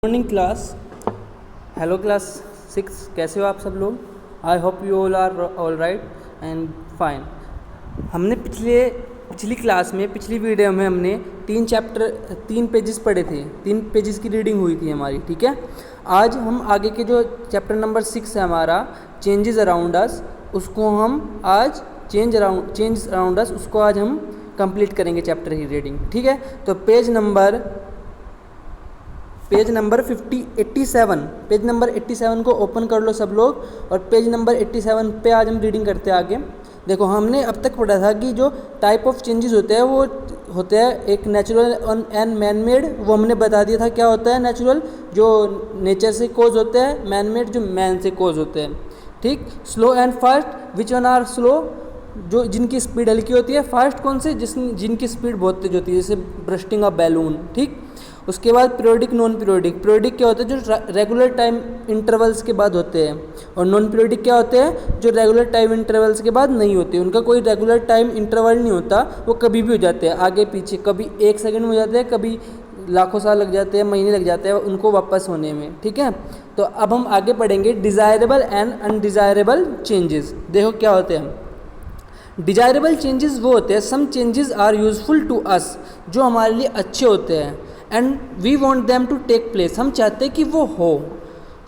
Morning class. Hello class 6, कैसे हो आप सब लोग? I hope you all are all right and fine. हमने पिछली क्लास में पिछली वीडियो में हमने 3 पेजेस पढ़े थे, 3 पेजेस की रीडिंग हुई थी हमारी, ठीक है। आज हम आगे के जो चैप्टर नंबर 6 है हमारा चेंजेस अराउंड अस, उसको हम आज चेंज अराउंड अस उसको आज हम कंप्लीट करेंगे चैप्टर की रीडिंग, ठीक है। तो पेज नंबर 87 को ओपन कर लो सब लोग, और पेज नंबर 87 पे आज हम रीडिंग करते हैं आगे। देखो, हमने अब तक पढ़ा था कि जो टाइप ऑफ चेंजेस होते हैं वो होते हैं एक नेचुरल एंड मैन मेड। वो हमने बता दिया था क्या होता है नेचुरल, जो नेचर से कोज होते हैं, मैन मेड जो मैन से कोज होते हैं, ठीक। Slow and fast, which one are slow, जो जिनकी स्पीड हल्की होती है। फास्ट कौन से, जिनकी स्पीड बहुत तेज होती है, जैसे ब्रस्टिंग ऑफ बैलून, ठीक। उसके बाद पीरियोडिक, नॉन पीरियोडिक। पीरियोडिक क्या होते हैं, जो रेगुलर टाइम इंटरवल्स के बाद होते हैं, और नॉन पीरियोडिक क्या होते हैं, जो रेगुलर टाइम इंटरवल्स के बाद नहीं होते। उनका कोई रेगुलर टाइम इंटरवल नहीं होता, वो कभी भी हो जाते हैं, आगे पीछे, कभी 1 सेकंड में हो जाते हैं, कभी लाखों साल लग जाते हैं, महीने लग जाते हैं उनको वापस होने में, ठीक है। तो अब हम आगे पढ़ेंगे डिज़ायरेबल एंड अनडिज़ायरेबल चेंजेस। देखो क्या होते हैं डिज़ायरेबल चेंजेस। वो होते हैं some changes are useful to us, जो हमारे लिए अच्छे होते हैं, and we want them to take place, हम चाहते हैं कि वो हो।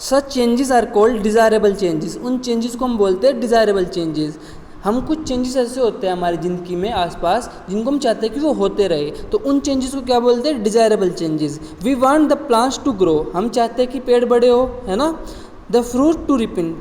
Such changes are called desirable changes, उन चेंजेस को हम बोलते हैं डिज़ायरेबल चेंजेस। हम कुछ चेंजेस ऐसे होते हैं हमारी ज़िंदगी में आसपास जिनको हम चाहते हैं कि वो होते रहे, तो उन चेंजेस को क्या बोलते हैं, desirable changes. We want the plants to grow, हम चाहते हैं कि पेड़ बड़े हो, है ना। द फ्रूट टू रिपन,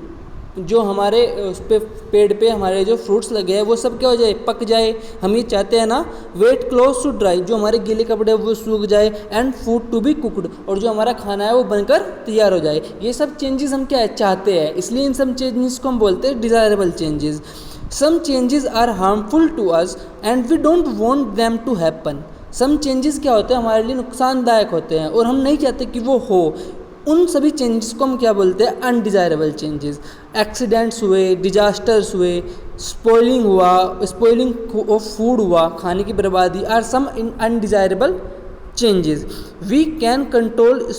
जो हमारे उस पे पेड़ पे हमारे जो फ्रूट्स लगे हैं वो सब क्या हो जाए, पक जाए, हम ये चाहते हैं ना। वेट क्लोज टू ड्राई, जो हमारे गीले कपड़े वो सूख जाए। And food to be cooked, और जो हमारा खाना है वो बनकर तैयार हो जाए। ये सब चेंजेस हम क्या है, चाहते हैं, इसलिए इन सब चेंजेस को हम बोलते हैं desirable changes. Some changes are harmful to us and we don't want them to happen. Some changes क्या होते हैं, हमारे लिए नुकसानदायक होते हैं और हम नहीं चाहते कि वो हो। उन सभी चेंजेस को हम क्या बोलते हैं, अनडिज़ायरेबल चेंजेस। एक्सीडेंट्स हुए, डिजास्टर्स हुए, स्पॉइलिंग ऑफ फूड हुआ, खाने की बर्बादी, are some undesirable changes. We can control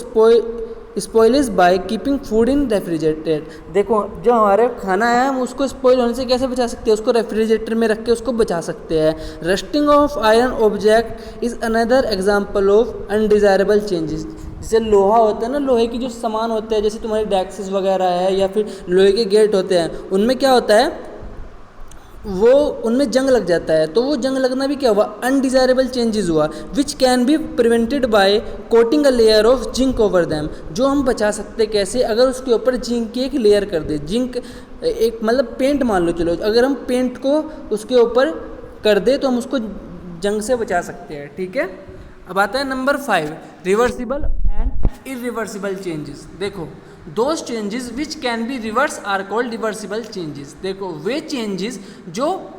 spoils by keeping food in refrigerated. देखो, जो हमारे खाना है हम उसको स्पॉइल होने से कैसे बचा सकते हैं, उसको रेफ्रिजरेटर में रख के उसको बचा सकते हैं। Rusting of iron object is another example of undesirable changes. जैसे लोहा होता है ना, लोहे की जो सामान होते हैं, जैसे तुम्हारी डेस्क्स वगैरह है या फिर लोहे के गेट होते हैं, उनमें क्या होता है, वो उनमें जंग लग जाता है, तो वो जंग लगना भी क्या हुआ, अनडिज़ायरेबल चेंजेस हुआ। विच can be prevented by coating a layer of zinc over them, जो हम बचा सकते कैसे, अगर उसके ऊपर जिंक की एक लेयर कर दे। जिंक एक मतलब पेंट मान लो, चलो अगर हम पेंट को उसके ऊपर कर दे तो हम उसको जंग से बचा सकते हैं, ठीक है। अब आता है number 5, reversible and irreversible changes. देखो, those changes which can be reverse are called reversible changes. देखो, वे चेंजेस जो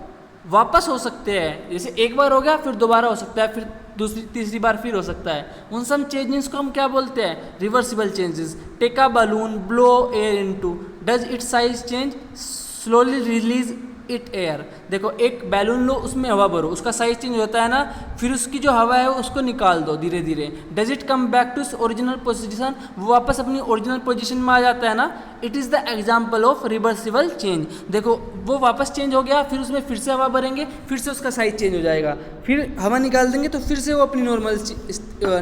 वापस हो सकते हैं, जैसे एक बार हो गया फिर दोबारा हो सकता है, फिर दूसरी तीसरी बार फिर हो सकता है, उन सब चेंजेस को हम क्या बोलते हैं, reversible changes. Take a balloon, blow air into, does it size change, slowly release it air. देखो, एक बैलून लो, उसमें हवा भरो, उसका साइज चेंज होता है ना, फिर उसकी जो हवा है उसको निकाल दो धीरे धीरे। Does it come back to original position, वो वापस अपनी ओरिजिनल पोजीशन में आ जाता है ना। It is the example of reversible change. देखो, वो वापस चेंज हो गया, फिर उसमें फिर से हवा भरेंगे, फिर से उसका साइज चेंज हो जाएगा, फिर हवा निकाल देंगे तो फिर से वो अपनी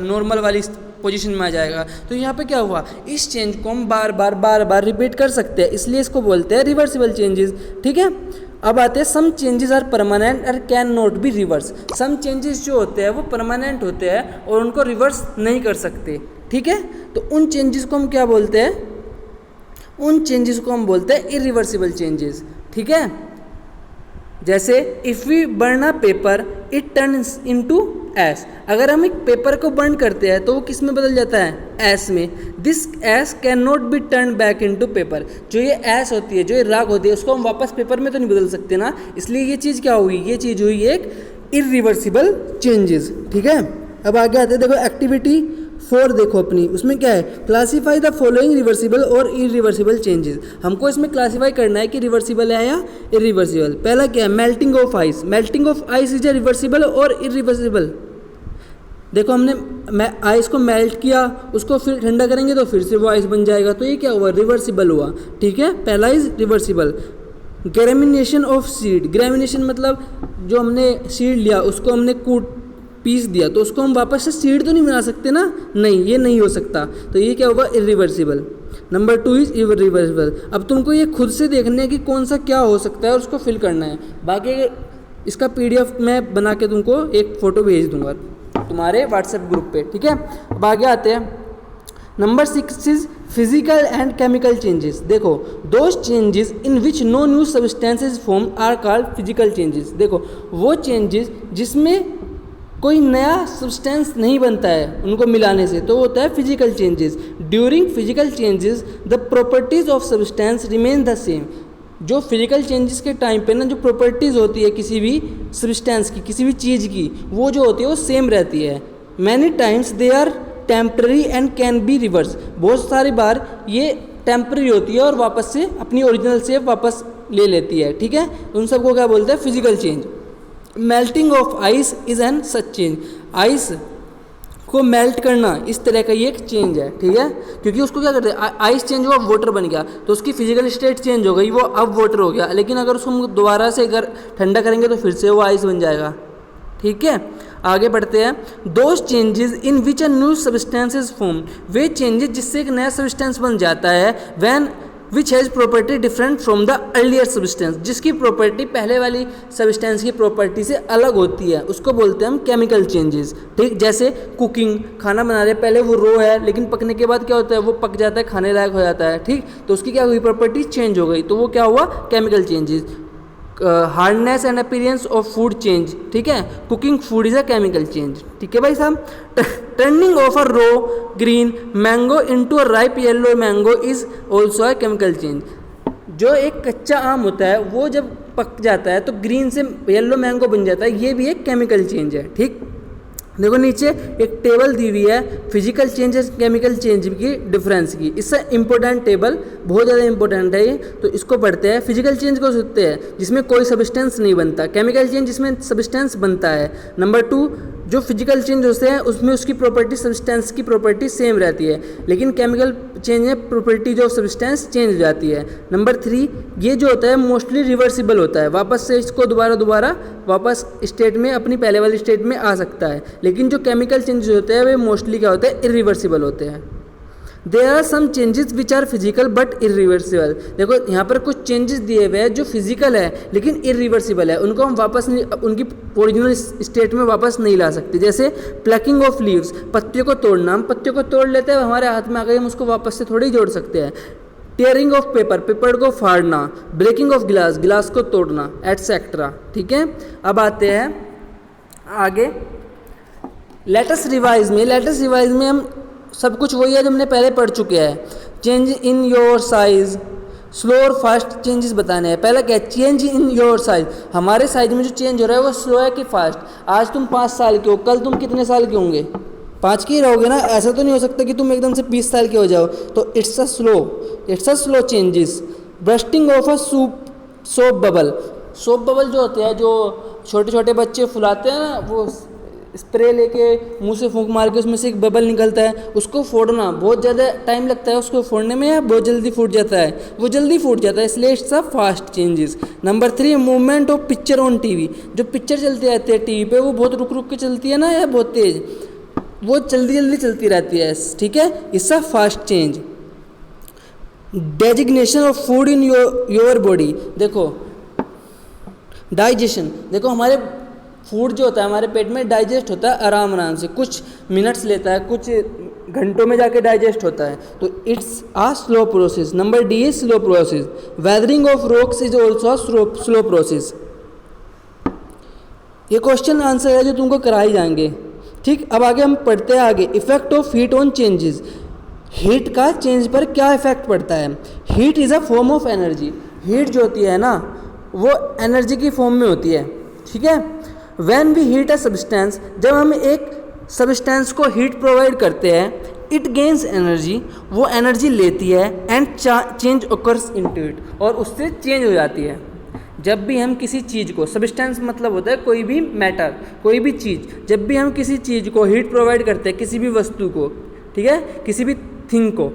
नॉर्मल वाली पोजीशन में आ जाएगा। तो यहाँ पे क्या हुआ, इस चेंज को हम बार बार रिपीट कर सकते हैं, इसलिए इसको बोलते हैं रिवर्सिबल चेंजेस, ठीक है। अब आते हैं सम चेंजेस आर परमानेंट और can not be reverse. Some changes जो होते हैं वो परमानेंट होते हैं और उनको रिवर्स नहीं कर सकते, ठीक है। तो उन चेंजेस को हम क्या बोलते हैं, उन चेंजेस को हम बोलते हैं इरिवर्सिबल चेंजेस, ठीक है। जैसे if we burn a paper it turns into ash, अगर हम एक पेपर को बर्न करते हैं तो वो किस में बदल जाता है, एस में। This S can not be turn back into paper, जो ये एस होती है, जो ये राख होती है, उसको हम वापस पेपर में तो नहीं बदल सकते ना, इसलिए ये चीज़ क्या हुई, ये चीज़ हुई एक इरिवर्सिबल चेंजेस, ठीक है। अब आगे आते हैं, देखो एक्टिविटी 4 देखो अपनी, उसमें क्या है, क्लासीफाई द फॉलोइंग रिवर्सिबल और इरिवर्सिबल चेंजेस। हमको इसमें क्लासीफाई करना है कि रिवर्सिबल है या इरिवर्सिबल। पहला क्या है, melting of ice. Melting of ice is a reversible और इरिवर्सिबल, देखो हमने आइस को मेल्ट किया, उसको फिर ठंडा करेंगे तो फिर से वो आइस बन जाएगा, तो ये क्या हुआ, रिवर्सिबल हुआ। ठीक है, पहला इज रिवर्सिबल। ग्रेमिनेशन ऑफ सीड, ग्रेमिनेशन मतलब जो हमने सीड लिया उसको हमने पीस दिया, तो उसको हम वापस से सीड तो नहीं बना सकते ना, नहीं, ये नहीं हो सकता, तो ये क्या होगा, इरिवर्सिबल। Number 2 is irreversible. अब तुमको ये खुद से देखना है कि कौन सा क्या हो सकता है और उसको फिल करना है। बाकी इसका PDF मैं बना के तुमको एक फ़ोटो भेज दूंगा तुम्हारे व्हाट्सएप ग्रुप पे। ठीक है, अब आगे आते हैं। Number 6 is physical and chemical changes. देखो, those changes in which no new substances form are called physical changes. देखो, वो चेंजेस जिसमें कोई नया सब्सटेंस नहीं बनता है उनको मिलाने से, तो होता है physical changes. During physical changes the properties of substance remain the same. जो फिजिकल चेंजेस के टाइम पे ना जो प्रॉपर्टीज़ होती है किसी भी सब्सटेंस की, किसी भी चीज़ की, वो जो होती है वो सेम रहती है। Many times they are temporary and can be reverse. बहुत सारी बार ये टेम्पररी होती है और वापस से अपनी ओरिजिनल शेप वापस ले लेती है। ठीक है, उन सबको क्या बोलते हैं, physical change. Melting of ice is an such change. Ice को मेल्ट करना इस तरह का ये एक चेंज है। ठीक है, क्योंकि उसको क्या करते हैं, आइस चेंज हुआ, वाटर बन गया, तो उसकी फिजिकल स्टेट चेंज हो गई, वो अब वाटर हो गया। लेकिन अगर उसको हम दोबारा से अगर ठंडा करेंगे तो फिर से वो आइस बन जाएगा। ठीक है, आगे बढ़ते हैं। Those changes in which a new substances form, way changes जिससे एक नया सब्सटेंस बन जाता है। When which has property different from the earlier substance, जिसकी प्रॉपर्टी पहले वाली सब्सटेंस की प्रॉपर्टी से अलग होती है, उसको बोलते हैं हम केमिकल चेंजेस। ठीक, जैसे कुकिंग, खाना बना रहे, पहले वो रो है लेकिन पकने के बाद क्या होता है, वो पक जाता है, खाने लायक हो जाता है। ठीक, तो उसकी क्या हुई, प्रॉपर्टी चेंज हो गई, तो वो क्या हुआ, chemical changes. Hardness and appearance of food change. ठीक है, cooking food is a chemical change. ठीक है भाई साहब। Turning of a raw green mango into a ripe yellow mango is also a chemical change. जो एक कच्चा आम होता है वो जब पक जाता है तो ग्रीन से येलो मैंगो बन जाता है, ये भी एक केमिकल चेंज है। ठीक, देखो नीचे एक टेबल दी हुई है फिजिकल चेंजेस केमिकल चेंज की डिफरेंस की। इससे इंपॉर्टेंट टेबल, बहुत ज़्यादा इंपॉर्टेंट है ये, तो इसको पढ़ते हैं। फिजिकल चेंज को सोचते हैं जिसमें कोई सब्सटेंस नहीं बनता, केमिकल चेंज जिसमें सब्सटेंस बनता है। नंबर 2, जो फिजिकल चेंज होते हैं उसमें उसकी प्रॉपर्टी सब्सटेंस की प्रॉपर्टी सेम रहती है, लेकिन केमिकल चेंज में प्रॉपर्टी जो सब्सटेंस चेंज हो जाती है। नंबर 3, ये जो होता है मोस्टली रिवर्सिबल होता है, वापस से इसको दोबारा वापस स्टेट में अपनी पहले वाली स्टेट में आ सकता है। लेकिन जो केमिकल चेंजेस होते हैं वे मोस्टली क्या होते हैं, इरिवर्सिबल होते हैं। There are some changes which are physical but irreversible. देखो यहाँ पर कुछ चेंजेस दिए हुए हैं जो फिजिकल है लेकिन इरिवर्सिबल है, उनको हम वापस नहीं, उनकी ओरिजिनल स्टेट में वापस नहीं ला सकते। जैसे प्लकिंग ऑफ लीव्स, पत्तियों को तोड़ना, हम पत्तियों को तोड़ लेते हैं, हमारे हाथ में आ गई, हम उसको वापस से थोड़ी जोड़ सकते हैं। टेयरिंग ऑफ पेपर, पेपर को फाड़ना। ब्रेकिंग ऑफ गिलास, गिलास को तोड़ना, एटसेट्रा। ठीक है, अब आते हैं आगे लेटेस्ट रिवाइज में हम सब कुछ वही है जो हमने पहले पढ़ चुके हैं। Change in your size, slow और फास्ट चेंजेस बताने हैं। पहला क्या है, चेंज इन योर साइज, हमारे साइज में जो चेंज हो रहा है वो स्लो है कि फास्ट। आज तुम 5 साल के हो, कल तुम कितने साल के होंगे, 5 के ही रहोगे ना। ऐसा तो नहीं हो सकता कि तुम एकदम से 20 साल के हो जाओ, तो it's a slow changes. Bursting of a soap bubble, soap bubble जो होते हैं, जो छोटे छोटे बच्चे फुलाते हैं ना, वो स्प्रे लेके मुंह से फूंक मार के उसमें से एक बबल निकलता है, उसको फोड़ना बहुत ज़्यादा टाइम लगता है उसको फोड़ने में, या बहुत जल्दी फूट जाता है, वो जल्दी फूट जाता है, इसलिए it's a fast changes. Number 3, movement of picture on TV, जो पिक्चर चलती रहती है टीवी पे वो बहुत रुक रुक के चलती है ना, या बहुत तेज, वो जल्दी चलती रहती है। ठीक है, it's a fast change. Designation of food in your body, देखो डाइजेशन, देखो हमारे फूड जो होता है हमारे पेट में डाइजेस्ट होता है आराम से, कुछ मिनट्स लेता है, कुछ घंटों में जाके डाइजेस्ट होता है, तो it's a slow process. Number D is slow process. Weathering of rocks is also slow process. ये क्वेश्चन आंसर है जो तुमको कराए जाएंगे। ठीक, अब आगे हम पढ़ते हैं आगे। Effect of heat on changes, heat का चेंज पर क्या इफेक्ट पड़ता है। Heat is a form of energy, heat जो होती है ना वो एनर्जी की फॉर्म में होती है। ठीक है, when we heat a substance, जब हम एक सब्सटेंस को हीट प्रोवाइड करते हैं, इट गेन्स एनर्जी, वो एनर्जी लेती है, and change occurs into it, और उससे चेंज हो जाती है। जब भी हम किसी चीज़ को, सब्सटेंस मतलब होता है कोई भी मैटर, कोई भी चीज़, जब भी हम किसी चीज़ को हीट प्रोवाइड करते हैं, किसी भी वस्तु को, ठीक है, किसी भी थिंग को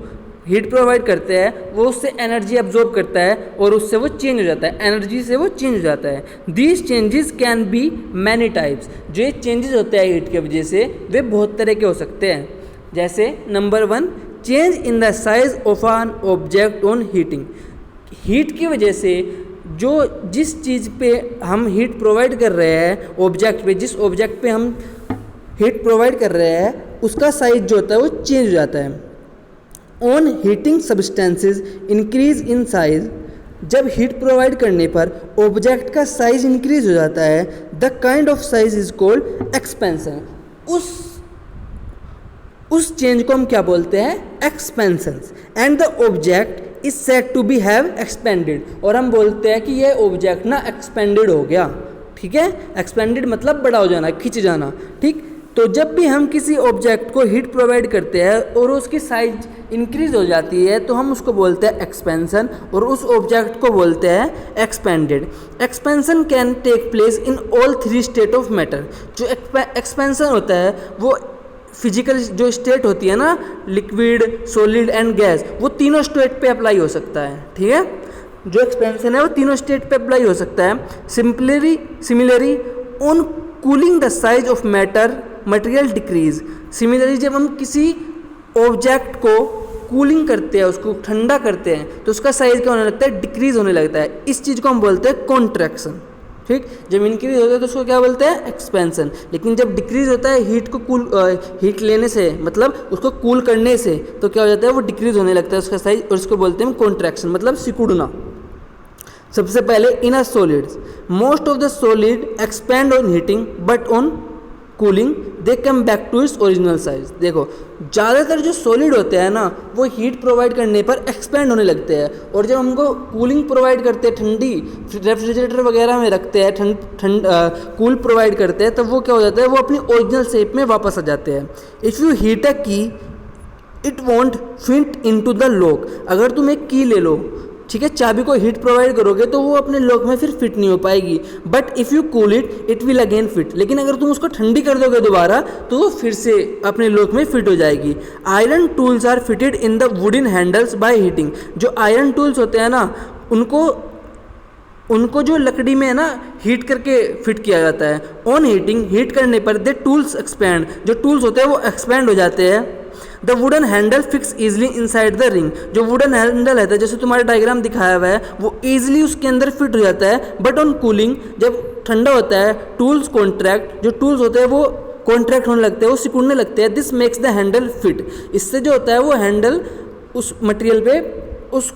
हीट प्रोवाइड करते हैं, वो उससे एनर्जी अब्जॉर्ब करता है और उससे वो चेंज हो जाता है, एनर्जी से वो चेंज हो जाता है। These changes can be many types. जो ये चेंजेस होते हैं हीट की वजह से, वे बहुत तरह के हो सकते हैं। जैसे number 1, change in the size of an object on heating. Heat की वजह से जो जिस चीज़ पे हम हीट प्रोवाइड कर रहे हैं, ऑब्जेक्ट पे, जिस ऑब्जेक्ट पे हम हीट प्रोवाइड कर रहे हैं, उसका साइज जो होता है वो चेंज हो जाता है। On heating substances increase in size. जब हीट प्रोवाइड करने पर ऑब्जेक्ट का साइज इंक्रीज हो जाता है, the kind of size is called expansion. उस चेंज को हम क्या बोलते हैं? Expansion. And the object is said to be have expanded. और हम बोलते हैं कि ये ऑब्जेक्ट ना एक्सपेंडेड हो गया, ठीक है। एक्सपेंडेड मतलब बड़ा हो जाना, खिंच जाना, ठीक। तो जब भी हम किसी ऑब्जेक्ट को हीट प्रोवाइड करते हैं और उसकी साइज इंक्रीज हो जाती है, तो हम उसको बोलते हैं एक्सपेंशन, और उस ऑब्जेक्ट को बोलते हैं expanded. Expansion can take place in all 3 state of matter. जो एक्सपेंशन होता है वो फिजिकल जो स्टेट होती है ना, लिक्विड, सॉलिड एंड गैस, वो तीनों स्टेट पे अप्लाई हो सकता है, ठीक है। जो एक्सपेंशन है वो तीनों स्टेट पे अप्लाई हो सकता है। Similarly on cooling the size of material decrease. Similarly जब हम किसी ऑब्जेक्ट को कूलिंग करते हैं, उसको ठंडा करते हैं, तो उसका साइज क्या होने लगता है? डिक्रीज होने लगता है। इस चीज़ को हम बोलते हैं कॉन्ट्रैक्शन, ठीक। जब इंक्रीज होता है तो उसको क्या बोलते हैं? एक्सपेंशन। लेकिन जब डिक्रीज होता है हीट लेने से, मतलब उसको कूल करने से, तो क्या हो जाता है? वो डिक्रीज होने लगता है उसका साइज, और उसको बोलते हैं कॉन्ट्रैक्शन, मतलब सिकुड़ना। सबसे पहले inner solids. Most of the solid expand on heating but on cooling they come back to its original size. देखो, ज़्यादातर जो सॉलिड होते हैं ना, वो हीट प्रोवाइड करने पर एक्सपेंड होने लगते हैं, और जब हमको कूलिंग प्रोवाइड करते हैं, ठंडी रेफ्रिजरेटर वगैरह में रखते हैं, कूल प्रोवाइड करते हैं, तब वो क्या हो जाता है? वो अपनी ओरिजिनल शेप में वापस आ जाते हैं। If you heat a key it won't fit in to the lock. अगर तुम एक की ले लो, ठीक है, चाबी को हीट प्रोवाइड करोगे तो वो अपने लॉक में फिर फिट नहीं हो पाएगी। But if you cool it will again fit. लेकिन अगर तुम उसको ठंडी कर दोगे दोबारा, तो वो फिर से अपने लॉक में फिट हो जाएगी। Iron tools are fitted in the wooden handles by heating. जो आयरन टूल्स होते हैं ना, उनको जो लकड़ी में है ना, हीट करके फिट किया जाता है। ऑन हीटिंग, हीट करने पर दे टूल्स एक्सपैंड। जो टूल्स होते हैं वो एक्सपैंड हो जाते हैं। The wooden handle fix easily inside the ring. जो वुडन हैंडल है, जैसे तुम्हारा डायग्राम दिखाया हुआ है, वो ईजिली उसके अंदर फिट हो जाता है। बट ऑन कूलिंग, जब ठंडा होता है, टूल्स कॉन्ट्रैक्ट। जो टूल्स होते हैं वो कॉन्ट्रैक्ट होने लगते हैं, वो सिकुड़ने लगते हैं। This makes the handle fit. इससे जो होता है वो हैंडल उस मटेरियल पे, उस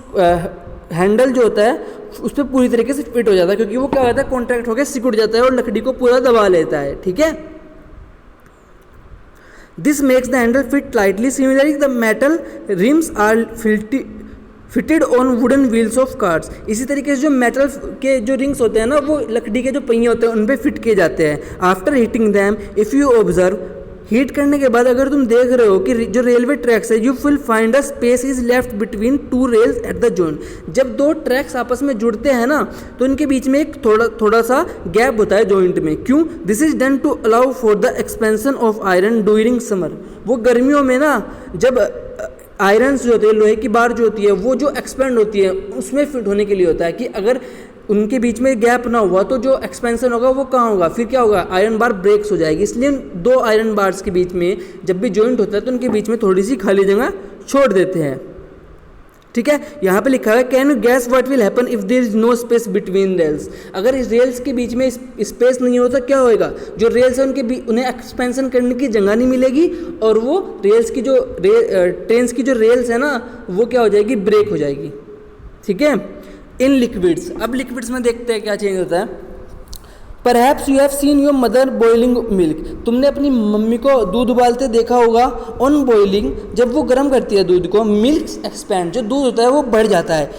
हैंडल जो होता है उस पर पूरी तरीके से फिट हो जाता है, क्योंकि वो क्या होता है? कॉन्ट्रैक्ट होकर सिकुड़ जाता है और लकड़ी को पूरा दबा लेता है, ठीक है। This makes the handle fit tightly. Similarly, the metal rims are fitted on wooden wheels of cars. इसी तरीके से जो मेटल के जो रिंग्स होते हैं ना, वो लकड़ी के जो पहिए होते हैं उन पे फिट किए जाते हैं। After heating them, if you observe, heat करने के बाद अगर तुम देख रहे हो कि जो रेलवे ट्रैक्स है, you will find a space is left between 2 rails at the joint. जब 2 ट्रैक्स आपस में जुड़ते हैं ना, तो इनके बीच में एक थोड़ा सा गैप होता है जॉइंट में। क्यों? This is done to allow for the expansion of iron during summer. वो गर्मियों में ना, जब आयरन जो होती है, लोहे की बार जो होती है, वो जो एक्सपेंड होती है, उसमें फिट होने के लिए होता है कि अगर उनके बीच में गैप ना हुआ तो जो एक्सपेंशन होगा वो कहाँ होगा? फिर क्या होगा? आयरन बार ब्रेक्स हो जाएगी। इसलिए 2 आयरन बार्स के बीच में जब भी जॉइंट होता है, तो उनके बीच में थोड़ी सी खाली जगह छोड़ देते हैं, ठीक है। यहाँ पे लिखा है, can you guess what will happen if there is no space between rails. अगर इस रेल्स के बीच में स्पेस नहीं होता, क्या होएगा? जो रेल्स है उन्हें एक्सपेंशन करने की जगह नहीं मिलेगी, और वो रेल्स की जो ट्रेन की जो रेल्स है ना, वो क्या हो जाएगी? ब्रेक हो जाएगी, ठीक है। इन लिक्विड्स, अब लिक्विड्स में देखते हैं क्या चेंज होता है। Perhaps you have seen your mother boiling milk. तुमने अपनी मम्मी को दूध उबालते देखा होगा। ऑन बॉइलिंग, जब वो गर्म करती है दूध को, मिल्क एक्सपैंड, जो दूध होता है वो बढ़ जाता है।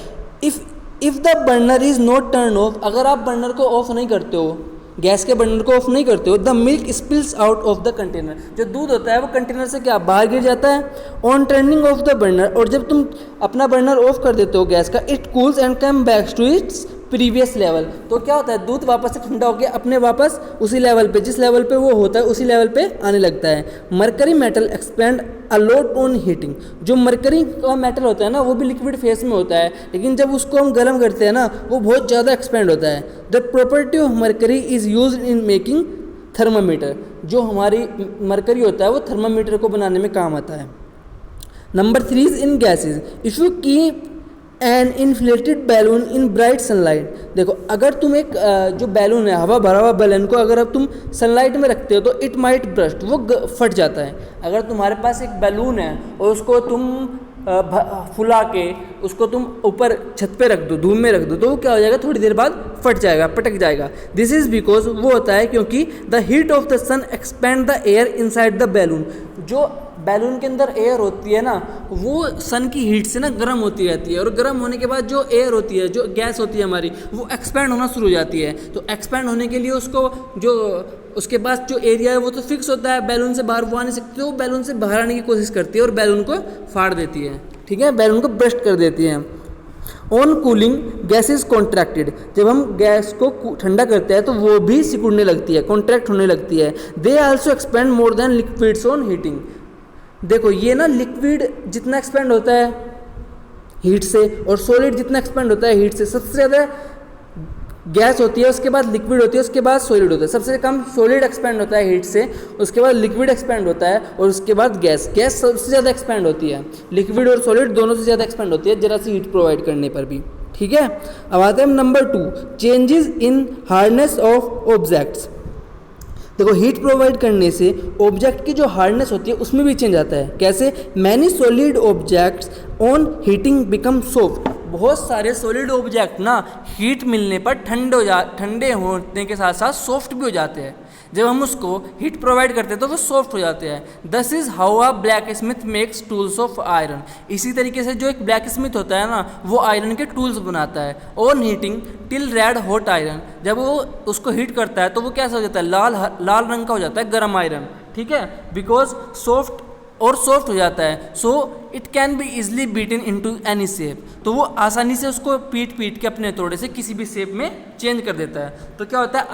If the burner is not turn off, अगर आप बर्नर को ऑफ नहीं करते हो, गैस के बर्नर को ऑफ नहीं करते हो, the milk spills out of the container. जो दूध होता है वो कंटेनर से क्या बाहर गिर जाता है। On turning of the burner, और जब तुम अपना बर्नर ऑफ कर देते हो गैस का, it cools and come back to its previous level. तो क्या होता है, दूध वापस से ठंडा होकर अपने वापस उसी लेवल पे, जिस लेवल पे वो होता है उसी लेवल पे आने लगता है। Mercury metal expand a lot on heating. जो मरकरी का मेटल होता है ना वो भी लिक्विड फेस में होता है, लेकिन जब उसको हम गर्म करते हैं ना वो बहुत ज़्यादा एक्सपेंड होता है। The property of mercury is use in making thermometer. जो हमारी मरकरी होता है वो थर्मामीटर को बनाने में काम आता है। Number 3 is in gases. If you keep an inflated balloon in bright sunlight. देखो अगर तुम एक जो बैलून है, हवा भरा हुआ बैलून को अगर अब तुम सनलाइट में रखते हो तो इट माइट ब्रस्ट, वो फट जाता है। अगर तुम्हारे पास एक बैलून है और उसको तुम फुला के उसको तुम ऊपर छत पे रख दो, धूप में रख दो, तो वो क्या हो जाएगा, थोड़ी देर बाद फट जाएगा, पटक जाएगा। दिस इज बिकॉज वो होता है क्योंकि the heat of the sun expand the air inside the balloon. जो बैलून के अंदर एयर होती है ना वो सन की हीट से ना गर्म होती रहती है, और गर्म होने के बाद जो एयर होती है, जो गैस होती है हमारी, वो एक्सपैंड होना शुरू हो जाती है। तो एक्सपैंड होने के लिए उसको जो उसके पास जो एरिया है वो तो फिक्स होता है, बैलून से बाहर वो आ नहीं सकती, तो वो बैलून से बाहर आने की कोशिश करती है और बैलून को फाड़ देती है, ठीक है, बैलून को बर्स्ट कर देती है। On cooling gas is contracted. जब हम गैस को ठंडा करते हैं तो वो भी सिकुड़ने लगती है, कॉन्ट्रैक्ट होने लगती है। They also expand more than liquids on heating. देखो ये ना लिक्विड जितना एक्सपेंड होता है हीट से और सॉलिड जितना एक्सपेंड होता है हीट से, सबसे ज़्यादा गैस होती है, उसके बाद लिक्विड होती है, उसके बाद सॉलिड होता है। सबसे कम सॉलिड एक्सपेंड होता है हीट से, उसके बाद लिक्विड एक्सपेंड होता है और उसके बाद गैस सबसे ज़्यादा एक्सपेंड होती है। लिक्विड और सॉलिड दोनों से ज़्यादा एक्सपेंड होती है जरा सी हीट प्रोवाइड करने पर भी, ठीक है। अब आते हैं number 2, changes in hardness of objects. देखो हीट प्रोवाइड करने से ऑब्जेक्ट की जो हार्डनेस होती है उसमें भी चेंज आता है। कैसे? Many solid objects on heating become soft. बहुत सारे सॉलिड ऑब्जेक्ट ना हीट मिलने पर ठंडे होने के साथ साथ सॉफ्ट भी हो जाते हैं। जब हम उसको हीट प्रोवाइड करते हैं तो वो सॉफ्ट हो जाते हैं। This is how a black Smith makes tools of iron. इसी तरीके से जो एक ब्लैक स्मिथ होता है ना वो आयरन के टूल्स बनाता है। On heating till red hot iron, जब वो उसको हीट करता है तो वो कैसा हो जाता है, लाल रंग का हो जाता है गर्म आयरन, ठीक है, बिकॉज सॉफ्ट हो जाता है। So it can be easily beaten into any shape. तो वो आसानी से उसको पीट के अपने तोड़े से किसी भी शेप में चेंज कर देता है। तो क्या होता है,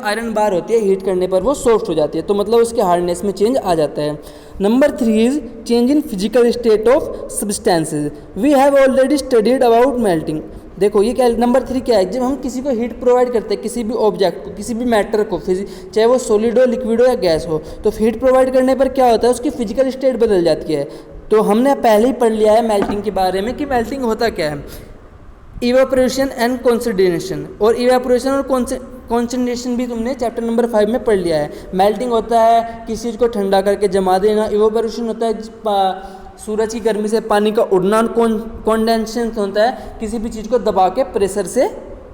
आयरन बार होती है हीट करने पर वो सॉफ्ट हो जाती है, तो मतलब उसके हार्डनेस में चेंज आ जाता है। Number 3 is change in physical state of substances. We have already studied about melting. देखो ये क्या, नंबर 3 क्या है, जब हम किसी को हीट प्रोवाइड करते हैं, किसी भी ऑब्जेक्ट को, किसी भी मैटर को, चाहे वो सॉलिड हो, लिक्विड हो या गैस हो, तो हीट प्रोवाइड करने पर क्या होता है, उसकी फिजिकल स्टेट बदल जाती है। तो हमने पहले ही पढ़ लिया है मेल्टिंग के बारे में कि मेल्टिंग होता क्या है, इवेपोरेशन एंड कॉन्सोलिडेशन। और इवेपोरेशन और कॉन्सोलिडेशन भी तुमने चैप्टर नंबर 5 में पढ़ लिया है। मेल्टिंग होता है किसी चीज़ को ठंडा करके जमा देना, इवेपोरेशन होता है सूरज की गर्मी से पानी का उड़ना, कंडेंसेशन होता है किसी भी चीज़ को दबा के प्रेशर से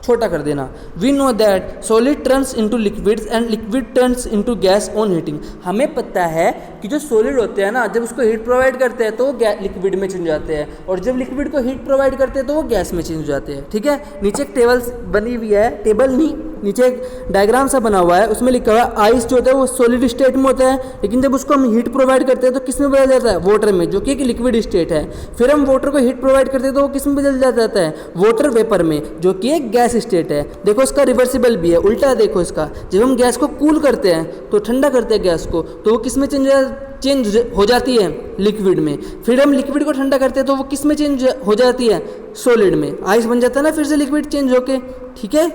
छोटा कर देना। We know that solid turns into liquids and liquid turns into gas on heating. हमें पता है कि जो सॉलिड होते हैं ना, जब उसको हीट प्रोवाइड करते हैं तो वो लिक्विड में चेंज हो जाते हैं, और जब लिक्विड को हीट प्रोवाइड करते हैं तो वो गैस में चेंज हो जाते हैं, ठीक है। नीचे एक टेबल बनी हुई है, टेबल नहीं, नीचे एक डायग्राम सा बना हुआ है, उसमें लिखा हुआ है आइस जो होता है वो सॉलिड स्टेट में होता है, लेकिन जब उसको हम हीट प्रोवाइड करते हैं तो किस में बदल जाता है, वाटर में, जो कि एक लिक्विड स्टेट है। फिर हम वाटर को हीट प्रोवाइड करते हैं तो वो किस में बदल जाता है, वाटर वेपर में, जो कि एक गैस स्टेट है। देखो इसका रिवर्सिबल भी है, उल्टा देखो इसका, जब हम गैस को कूल करते हैं तो ठंडा करते हैं गैस को, तो वो किस में चेंज हो जाती है, लिक्विड में। फिर हम लिक्विड को ठंडा करते हैं तो वो किस में चेंज हो जाती है, सॉलिड में, आइस बन जाता है ना फिर से लिक्विड चेंज होके, ठीक है।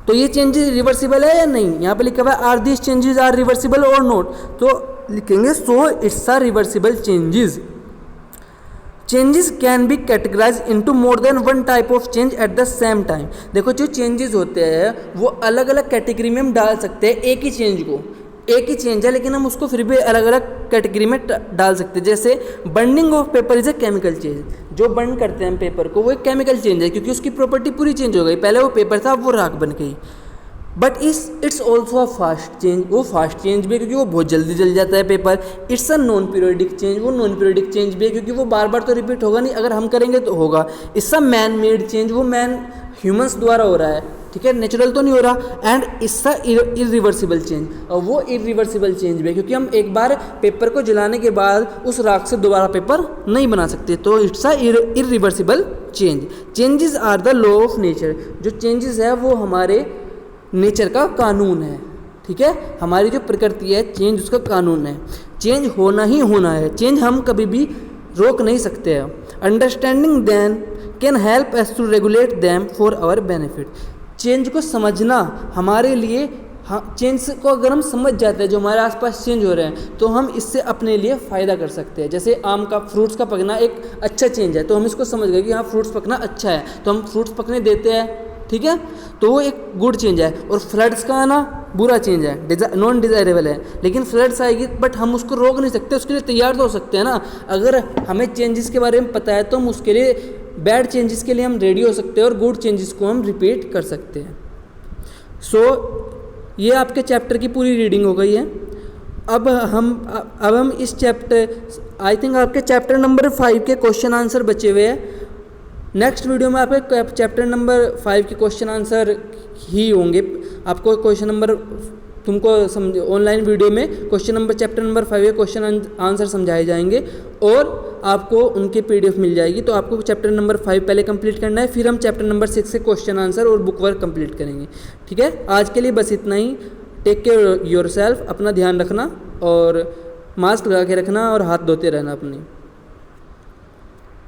तो ये चेंजेस रिवर्सिबल है या नहीं, यहाँ पे लिखा हुआ है are this changes are reversible और नॉट, तो लिखेंगे so it's are reversible changes. Changes can be categorise into more than one type of change at the same time. देखो जो चेंजेस होते हैं वो अलग अलग कैटेगरी में हम डाल सकते हैं। एक ही चेंज को, एक ही चेंज है लेकिन हम उसको फिर भी अलग अलग कैटेगरी में डाल सकते हैं। जैसे burning of paper is a chemical change, जो बर्न करते हैं हम पेपर को वो एक केमिकल चेंज है, क्योंकि उसकी प्रॉपर्टी पूरी चेंज हो गई, पहले वो पेपर था अब वो राख बन गई। But it's also a fast change, वो फास्ट चेंज भी है क्योंकि वो बहुत जल्दी जल जाता है paper. It's a non periodic change, वो नॉन पीरियोडिक चेंज भी है क्योंकि वो बार बार तो रिपीट होगा नहीं, अगर हम करेंगे तो होगा। It's a man made change, वो ह्यूमंस द्वारा हो रहा है, ठीक है, नेचुरल तो नहीं हो रहा। एंड इसका इरिवर्सिबल चेंज, और वो इरिवर्सिबल चेंज भी है क्योंकि हम एक बार पेपर को जलाने के बाद उस राख से दोबारा पेपर नहीं बना सकते, तो it's a irreversible change. Changes are the law of nature, जो चेंजेस है वो हमारे नेचर का कानून है, ठीक है, हमारी जो प्रकृति है चेंज उसका कानून है, चेंज होना ही होना है, चेंज हम कभी भी रोक नहीं सकते हैं। Understanding them can help us to regulate them for our benefit. Change को समझना हमारे लिए, हाँ, चेंज को अगर हम समझ जाते हैं जो हमारे आसपास चेंज हो रहे हैं, तो हम इससे अपने लिए फ़ायदा कर सकते हैं। जैसे आम का फ्रूट्स का पकना एक अच्छा चेंज है, तो हम इसको समझ गए कि हाँ फ्रूट्स पकना अच्छा है, तो हम फ्रूट्स पकने देते हैं, ठीक है, तो वो एक गुड चेंज है। और फ्लड्स का आना बुरा चेंज है, नॉन डिज़ायरेबल है, लेकिन फ्लड्स आएगी बट हम उसको रोक नहीं सकते, उसके लिए तैयार तो हो सकते हैं ना। अगर हमें चेंजेस के बारे में पता है तो हम उसके लिए, बैड चेंजेस के लिए हम रेडी हो सकते हैं और गुड चेंजेस को हम रिपीट कर सकते हैं। सो ये आपके चैप्टर की पूरी रीडिंग हो गई है। अब हम इस चैप्टर, आई थिंक आपके चैप्टर नंबर 5 के क्वेश्चन आंसर बचे हुए हैं। नेक्स्ट वीडियो में आपके चैप्टर नंबर 5 के क्वेश्चन आंसर ही होंगे। आपको क्वेश्चन नंबर, तुमको समझ ऑनलाइन वीडियो में क्वेश्चन नंबर, चैप्टर नंबर 5 के क्वेश्चन आंसर समझाए जाएंगे और आपको उनकी PDF मिल जाएगी। तो आपको चैप्टर नंबर 5 पहले कंप्लीट करना है, फिर हम चैप्टर नंबर 6 से क्वेश्चन आंसर और बुक वर्क कंप्लीट करेंगे, ठीक है। आज के लिए बस इतना ही। टेक केयर योरसेल्फ, अपना ध्यान रखना और मास्क लगा के रखना और हाथ धोते रहना अपनी।